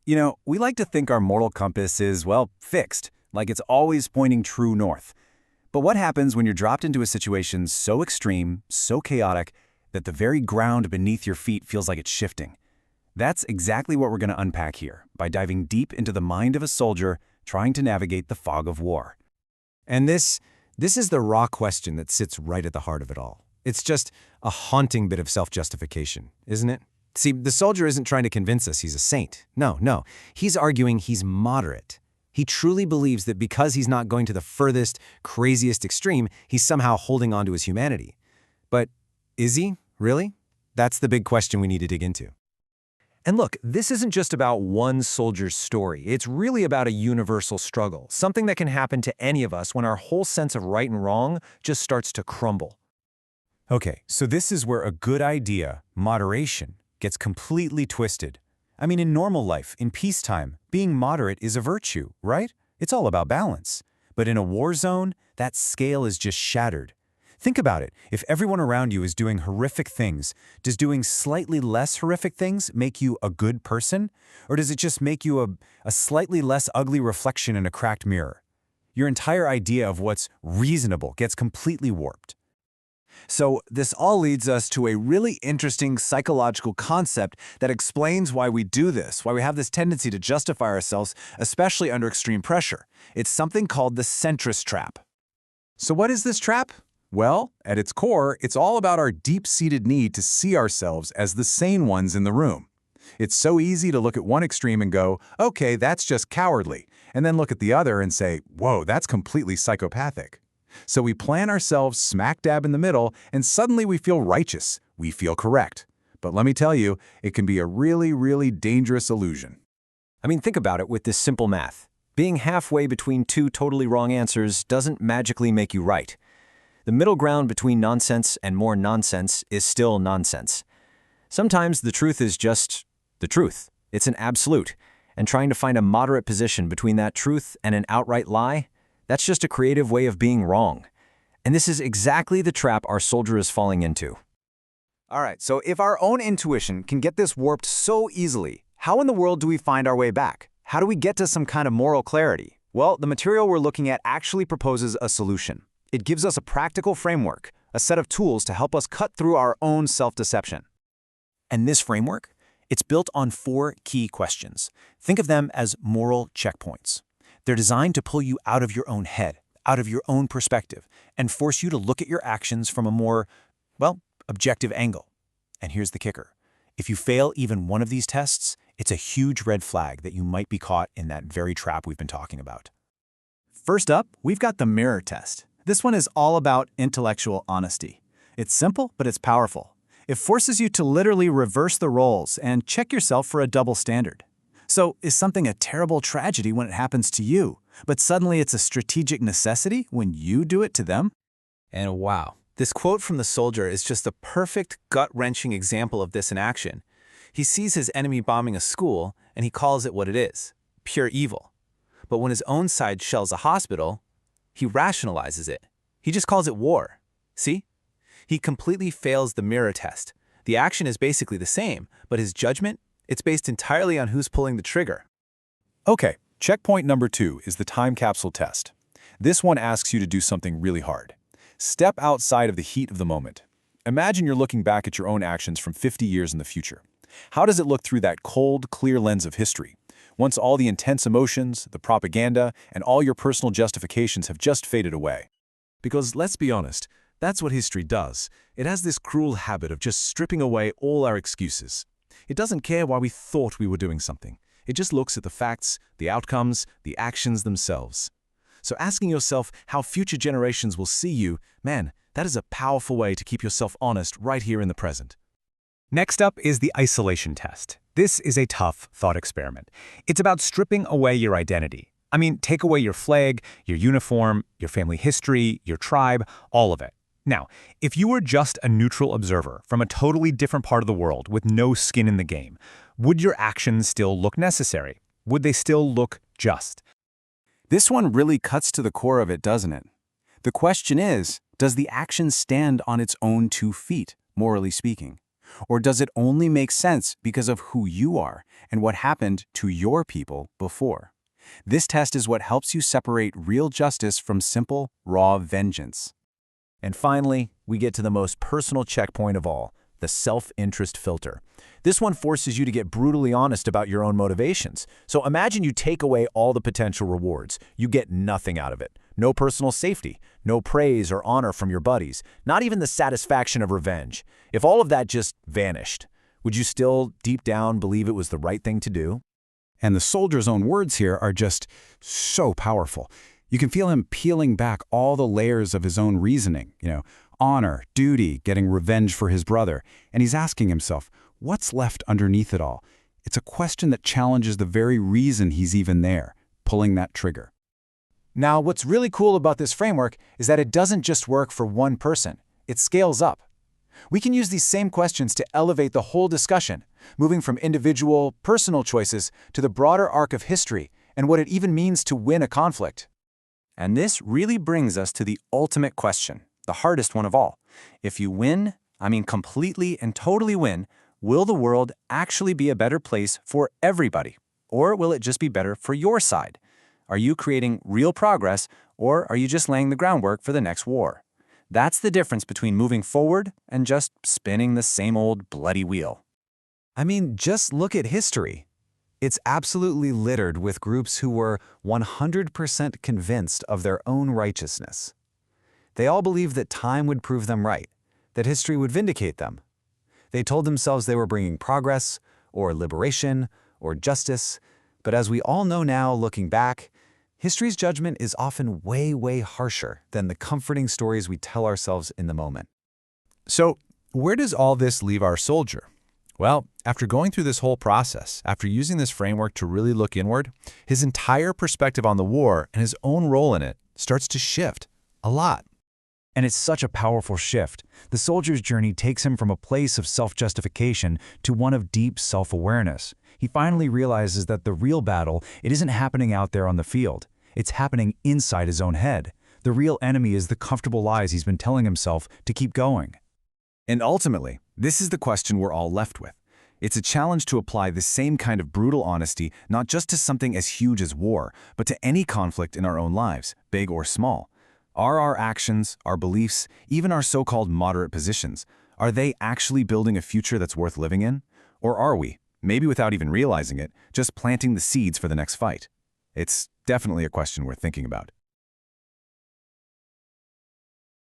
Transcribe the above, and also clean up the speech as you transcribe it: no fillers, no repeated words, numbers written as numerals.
We like to think our moral compass is, well, fixed, like it's always pointing true north. But what happens when you're dropped into a situation so extreme, so chaotic, that the very ground beneath your feet feels like it's shifting? That's exactly what we're going to unpack here, by diving deep into the mind of a soldier trying to navigate the fog of war. And this is the raw question that sits right at the heart of it all. It's just a haunting bit of self-justification, isn't it? See, the soldier isn't trying to convince us he's a saint. No. He's arguing he's moderate. He truly believes that because he's not going to the furthest, craziest extreme, he's somehow holding on to his humanity. But is he, really? That's the big question we need to dig into. And look, this isn't just about one soldier's story. It's really about a universal struggle, something that can happen to any of us when our whole sense of right and wrong just starts to crumble. Okay, so this is where a good idea, moderation, gets completely twisted. I mean, in normal life, in peacetime, being moderate is a virtue, right? It's all about balance. But in a war zone, that scale is just shattered. Think about it. If everyone around you is doing horrific things, does doing slightly less horrific things make you a good person? Or does it just make you a slightly less ugly reflection in a cracked mirror? Your entire idea of what's reasonable gets completely warped. So this all leads us to a really interesting psychological concept that explains why we do this, why we have this tendency to justify ourselves, especially under extreme pressure. It's something called the centrist trap. So what is this trap? Well, at its core, it's all about our deep-seated need to see ourselves as the sane ones in the room. It's so easy to look at one extreme and go, okay, that's just cowardly, and then look at the other and say, whoa, that's completely psychopathic. So we plant ourselves smack dab in the middle, and suddenly we feel righteous, we feel correct. But let me tell you, it can be a really, really dangerous illusion. I mean, think about it with this simple math. Being halfway between two totally wrong answers doesn't magically make you right. The middle ground between nonsense and more nonsense is still nonsense. Sometimes the truth is just the truth. It's an absolute. And trying to find a moderate position between that truth and an outright lie, that's just a creative way of being wrong. And this is exactly the trap our soldier is falling into. All right, so if our own intuition can get this warped so easily, how in the world do we find our way back? How do we get to some kind of moral clarity? Well, the material we're looking at actually proposes a solution. It gives us a practical framework, a set of tools to help us cut through our own self-deception. And this framework, it's built on 4 key questions. Think of them as moral checkpoints. They're designed to pull you out of your own head, out of your own perspective, and force you to look at your actions from a more, well, objective angle. And here's the kicker. If you fail even one of these tests, it's a huge red flag that you might be caught in that very trap we've been talking about. First up, we've got the mirror test. This one is all about intellectual honesty. It's simple, but it's powerful. It forces you to literally reverse the roles and check yourself for a double standard. So, is something a terrible tragedy when it happens to you, but suddenly it's a strategic necessity when you do it to them? And wow, this quote from the soldier is just a perfect gut-wrenching example of this in action. He sees his enemy bombing a school, and he calls it what it is, pure evil. But when his own side shells a hospital, he rationalizes it. He just calls it war. See? He completely fails the mirror test. The action is basically the same, but his judgment, it's based entirely on who's pulling the trigger. Okay, checkpoint number 2 is the time capsule test. This one asks you to do something really hard. Step outside of the heat of the moment. Imagine you're looking back at your own actions from 50 years in the future. How does it look through that cold, clear lens of history? Once all the intense emotions, the propaganda, and all your personal justifications have just faded away. Because let's be honest, that's what history does. It has this cruel habit of just stripping away all our excuses. It doesn't care why we thought we were doing something. It just looks at the facts, the outcomes, the actions themselves. So asking yourself how future generations will see you, man, that is a powerful way to keep yourself honest right here in the present. Next up is the isolation test. This is a tough thought experiment. It's about stripping away your identity. I mean, take away your flag, your uniform, your family history, your tribe, all of it. Now, if you were just a neutral observer from a totally different part of the world with no skin in the game, would your actions still look necessary? Would they still look just? This one really cuts to the core of it, doesn't it? The question is, does the action stand on its own 2 feet, morally speaking? Or does it only make sense because of who you are and what happened to your people before? This test is what helps you separate real justice from simple, raw vengeance. And finally, we get to the most personal checkpoint of all, the self-interest filter. This one forces you to get brutally honest about your own motivations. So imagine you take away all the potential rewards. You get nothing out of it. No personal safety, no praise or honor from your buddies, not even the satisfaction of revenge. If all of that just vanished, would you still, deep down, believe it was the right thing to do? And the soldier's own words here are just so powerful. You can feel him peeling back all the layers of his own reasoning, honor, duty, getting revenge for his brother. And he's asking himself, what's left underneath it all? It's a question that challenges the very reason he's even there, pulling that trigger. Now, what's really cool about this framework is that it doesn't just work for one person. It scales up. We can use these same questions to elevate the whole discussion, moving from individual, personal choices to the broader arc of history and what it even means to win a conflict. And this really brings us to the ultimate question, the hardest one of all. If you win, I mean completely and totally win, will the world actually be a better place for everybody? Or will it just be better for your side? Are you creating real progress, or are you just laying the groundwork for the next war? That's the difference between moving forward and just spinning the same old bloody wheel. I mean, just look at history. It's absolutely littered with groups who were 100% convinced of their own righteousness. They all believed that time would prove them right, that history would vindicate them. They told themselves they were bringing progress, or liberation, or justice, but as we all know now, looking back, history's judgment is often way, way harsher than the comforting stories we tell ourselves in the moment. So, where does all this leave our soldier? Well, after going through this whole process, after using this framework to really look inward, his entire perspective on the war and his own role in it starts to shift a lot. And it's such a powerful shift. The soldier's journey takes him from a place of self-justification to one of deep self-awareness. He finally realizes that the real battle, it isn't happening out there on the field. It's happening inside his own head. The real enemy is the comfortable lies he's been telling himself to keep going. And ultimately, this is the question we're all left with. It's a challenge to apply the same kind of brutal honesty not just to something as huge as war, but to any conflict in our own lives, big or small. Are our actions, our beliefs, even our so-called moderate positions, are they actually building a future that's worth living in? Or are we, maybe without even realizing it, just planting the seeds for the next fight? It's definitely a question worth thinking about.